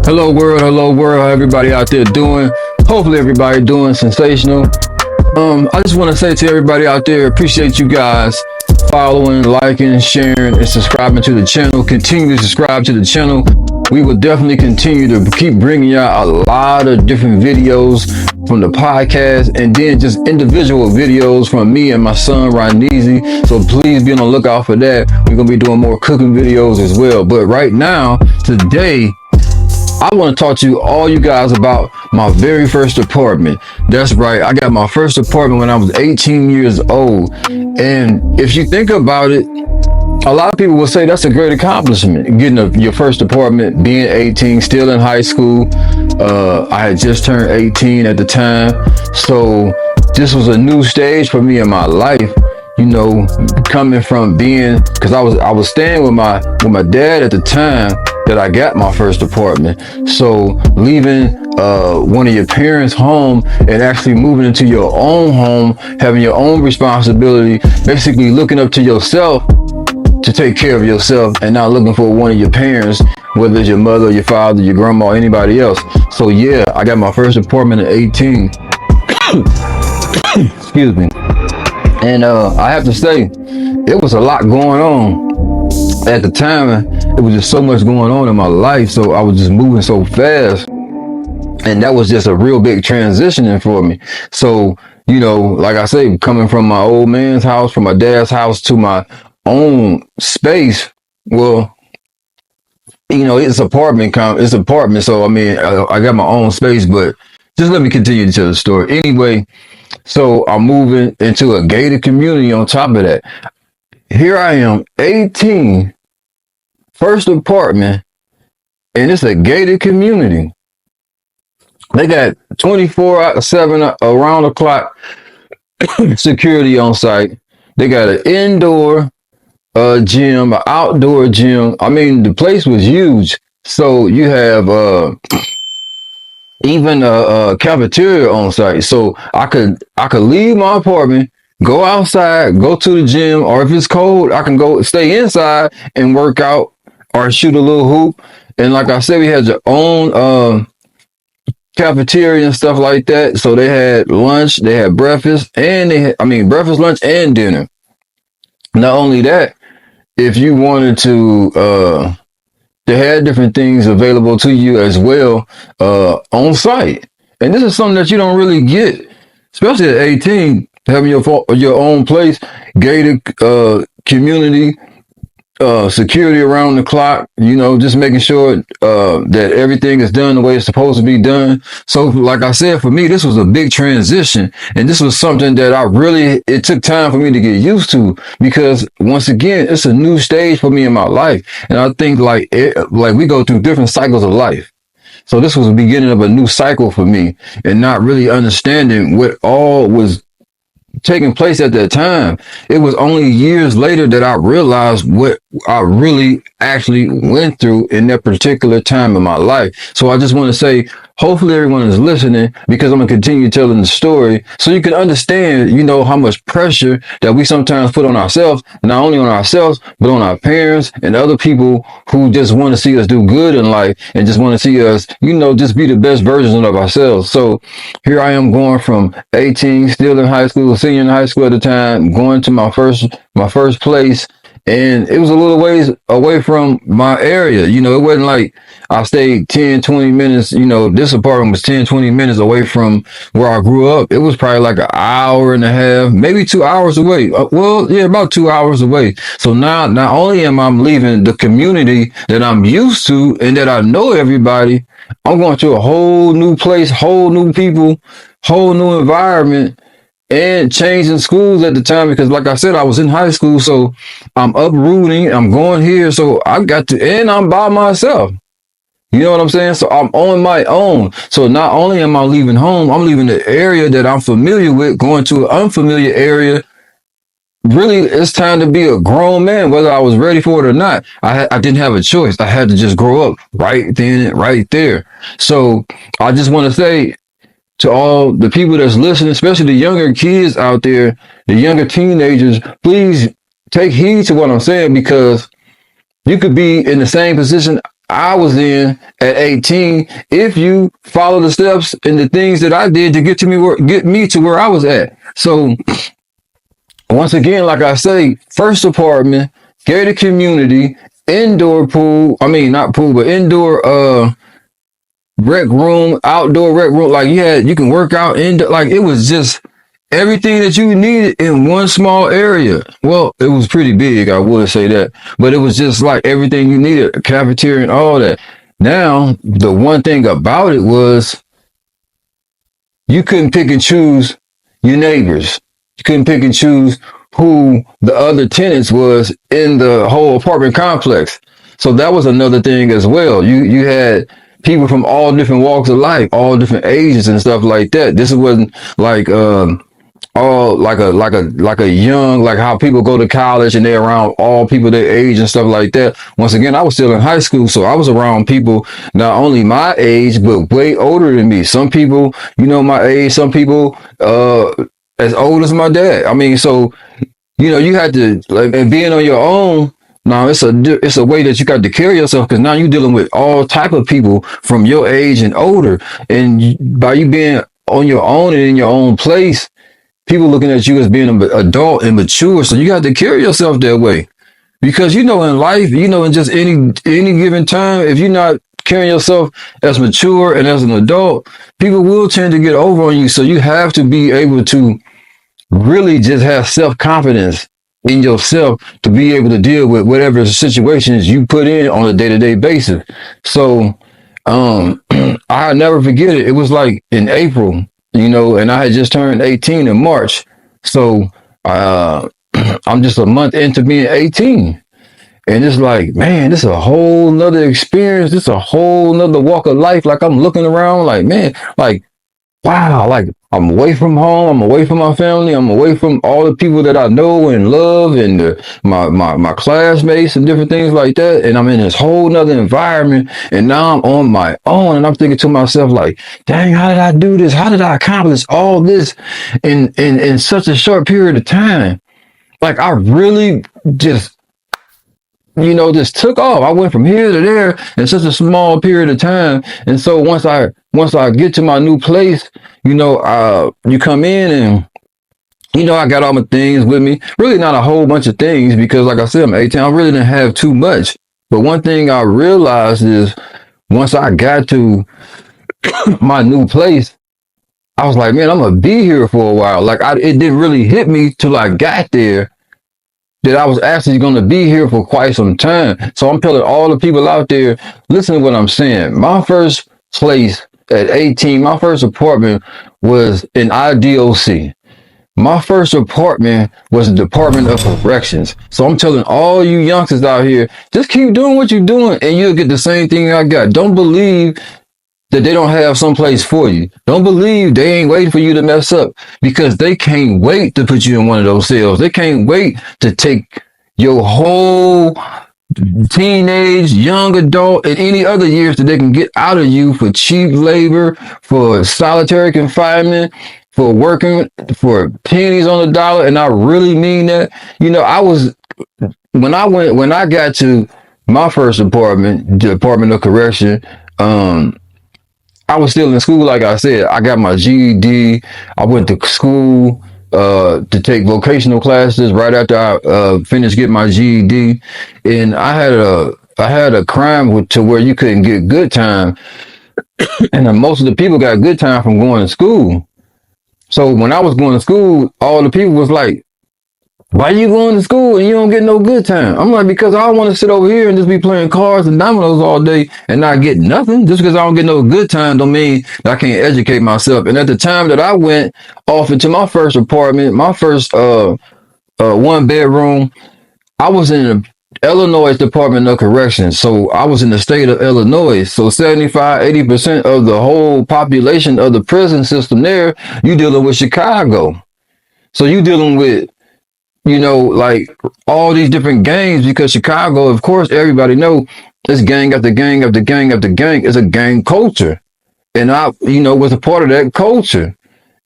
Hello world, how everybody out there doing? Hopefully everybody doing sensational. I just want to say to everybody out there, appreciate you guys following, liking, sharing, and subscribing to the channel. Continue to subscribe to the channel. We will definitely continue to keep bringing y'all a lot of different videos from the podcast, and then just individual videos from me and my son Rhaneezy. So please be on the lookout for that. We're gonna be doing more cooking videos as well. But right now, today, I want to talk to all you guys about my very first apartment. That's right, I got my first apartment when I was 18 years old. And if you think about it, a lot of people will say that's a great accomplishment, getting your first apartment, being 18, still in high school. I had just turned 18 at the time. So this was a new stage for me in my life. You know, coming from being, because I was staying with my dad at the time that I got my first apartment. So leaving one of your parents' home and actually moving into your own home, having your own responsibility, basically looking up to yourself to take care of yourself and not looking for one of your parents, whether it's your mother, your father, your grandma, or anybody else. So yeah, I got my first apartment at 18. Excuse me. And I have to say, it was a lot going on at the time. It was just so much going on in my life, so I was just moving so fast, and that was just a real big transitioning for me. So, you know, like I say, coming from my old man's house, from my dad's house, to my own space, well, you know, it's apartment, so I mean, I got my own space. But just let me continue to tell the story anyway. So I'm moving into a gated community on top of that. Here I am, 18, first apartment, and it's a gated community. They got 24/7 around the clock security on site. They got an indoor gym, an outdoor gym. I mean, the place was huge. So you have even a cafeteria on site. So I could leave my apartment, go outside, go to the gym, or if it's cold, I can go stay inside and work out or shoot a little hoop. And like I said, we had your own cafeteria and stuff like that. So they had lunch, they had breakfast, and breakfast, lunch, and dinner. Not only that, if you wanted to, they had different things available to you as well on site. And this is something that you don't really get, especially at 18, having your own place, gated community, security around the clock, you know, just making sure that everything is done the way it's supposed to be done. So like I said, for me, this was a big transition, and this was something that it took time for me to get used to, because once again, it's a new stage for me in my life. And I think like we go through different cycles of life. So this was the beginning of a new cycle for me, and not really understanding what all was taking place at that time. It was only years later that I realized what I really actually went through in that particular time in my life. So I just want to say, hopefully everyone is listening, because I'm going to continue telling the story so you can understand, you know, how much pressure that we sometimes put on ourselves, not only on ourselves, but on our parents and other people who just want to see us do good in life and just want to see us, you know, just be the best version of ourselves. So here I am, going from 18, still in high school, senior in high school at the time, going to my first place. And it was a little ways away from my area. You know, it wasn't like I stayed 10, 20 minutes. You know, this apartment was 10, 20 minutes away from where I grew up. It was probably like an hour and a half, maybe 2 hours away. Well, yeah, about 2 hours away. So now, not only am I leaving the community that I'm used to and that I know everybody, I'm going to a whole new place, whole new people, whole new environment, and changing schools at the time, because like I said, I was in high school. So I'm uprooting, I'm going here. So and I'm by myself. You know what I'm saying? So I'm on my own. So not only am I leaving home, I'm leaving the area that I'm familiar with, going to an unfamiliar area. Really, it's time to be a grown man, whether I was ready for it or not. I didn't have a choice. I had to just grow up right then, right there. So I just want to say, to all the people that's listening, especially the younger kids out there, the younger teenagers, please take heed to what I'm saying, because you could be in the same position I was in at 18 if you follow the steps and the things that I did to get me to where I was at. So once again, like I say, first apartment, gated community, indoor pool. I mean, not pool, but indoor rec room, outdoor rec room. Like you can work out in. Like it was just everything that you needed in one small area. Well, it was pretty big, I would say that, but it was just like everything you needed, a cafeteria and all that. Now, the one thing about it was you couldn't pick and choose your neighbors. You couldn't pick and choose who the other tenants was in the whole apartment complex. So that was another thing as well. You had people from all different walks of life, all different ages and stuff like that. This wasn't like all like a young, like how people go to college and they're around all people their age and stuff like that. Once again, I was still in high school, so I was around people not only my age but way older than me. Some people, my age. Some people as old as my dad. I mean, so you had to, like, and being on your own. Now it's a way that you got to carry yourself, because now you're dealing with all type of people from your age and older, and by you being on your own and in your own place, people looking at you as being an adult and mature. So you got to carry yourself that way, because in life, in just any given time, if you're not carrying yourself as mature and as an adult, people will tend to get over on you. So you have to be able to really just have self-confidence in yourself to be able to deal with whatever situations you put in on a day-to-day basis. So I'll never forget it. It was like in April, and I had just turned 18 in March. So I'm just a month into being 18. And it's like, man, this is a whole nother experience. This is a whole nother walk of life. Like I'm looking around like, man, like, wow, like I'm away from home. I'm away from my family. I'm away from all the people that I know and love, and my classmates and different things like that. And I'm in this whole nother environment, and now I'm on my own. And I'm thinking to myself, like, dang, how did I do this? How did I accomplish all this in such a short period of time? Like I really just just took off. I went from here to there in such a small period of time. And so once I get to my new place, you come in and I got all my things with me. Really not a whole bunch of things, because like I said, I'm 18. I really didn't have too much. But one thing I realized is once I got to my new place, I was like, man, I'm gonna be here for a while. Like it didn't really hit me till I got there that I was actually going to be here for quite some time. So I'm telling all the people out there, listen to what I'm saying. My first place at 18, my first apartment was in IDOC. My first apartment was the Department of Corrections. So I'm telling all you youngsters out here, just keep doing what you're doing and you'll get the same thing I got. Don't believe that they don't have someplace for you. Don't believe they ain't waiting for you to mess up, because they can't wait to put you in one of those cells. They can't wait to take your whole teenage, young adult, and any other years that they can get out of you for cheap labor, for solitary confinement, for working for pennies on the dollar. And I really mean that. When I got to my first apartment, the Department of Correction, I was still in school. Like I said, I got my GED. I went to school to take vocational classes right after I finished getting my GED, and I had a crime to where you couldn't get good time, and most of the people got good time from going to school. So when I was going to school, all the people was like, why you going to school and you don't get no good time? I'm like, because I don't want to sit over here and just be playing cards and dominoes all day and not get nothing. Just because I don't get no good time don't mean that I can't educate myself. And at the time that I went off into my first apartment, my first one bedroom, I was in the Illinois Department of Corrections. So I was in the state of Illinois. So 75-80% of the whole population of the prison system there, you dealing with Chicago. So you dealing with like all these different gangs, because Chicago, of course, everybody know it's gang after gang after gang after gang. It's a gang culture. And I, was a part of that culture.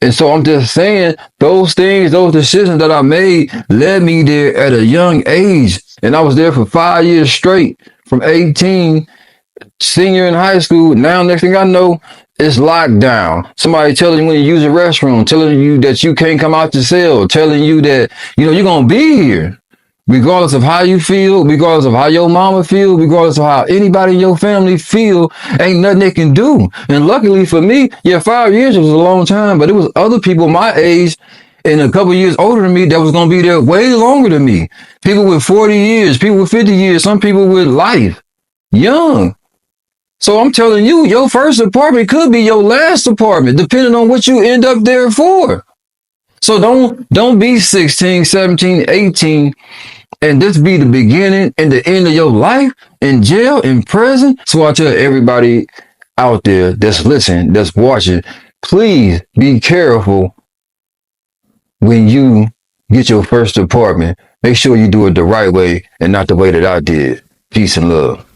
And so I'm just saying those things, those decisions that I made led me there at a young age. And I was there for 5 years straight, from 18 senior in high school. Now, next thing I know, it's locked down. Somebody telling you when you use a restroom, telling you that you can't come out your cell, telling you that, you're going to be here. Regardless of how you feel, regardless of how your mama feel, regardless of how anybody in your family feel, ain't nothing they can do. And luckily for me, yeah, 5 years was a long time, but it was other people my age and a couple years older than me that was going to be there way longer than me. People with 40 years, people with 50 years, some people with life, young. So I'm telling you, your first apartment could be your last apartment, depending on what you end up there for. So don't be 16, 17, 18, and this be the beginning and the end of your life in jail, in prison. So I tell everybody out there that's listening, that's watching, please be careful when you get your first apartment. Make sure you do it the right way and not the way that I did. Peace and love.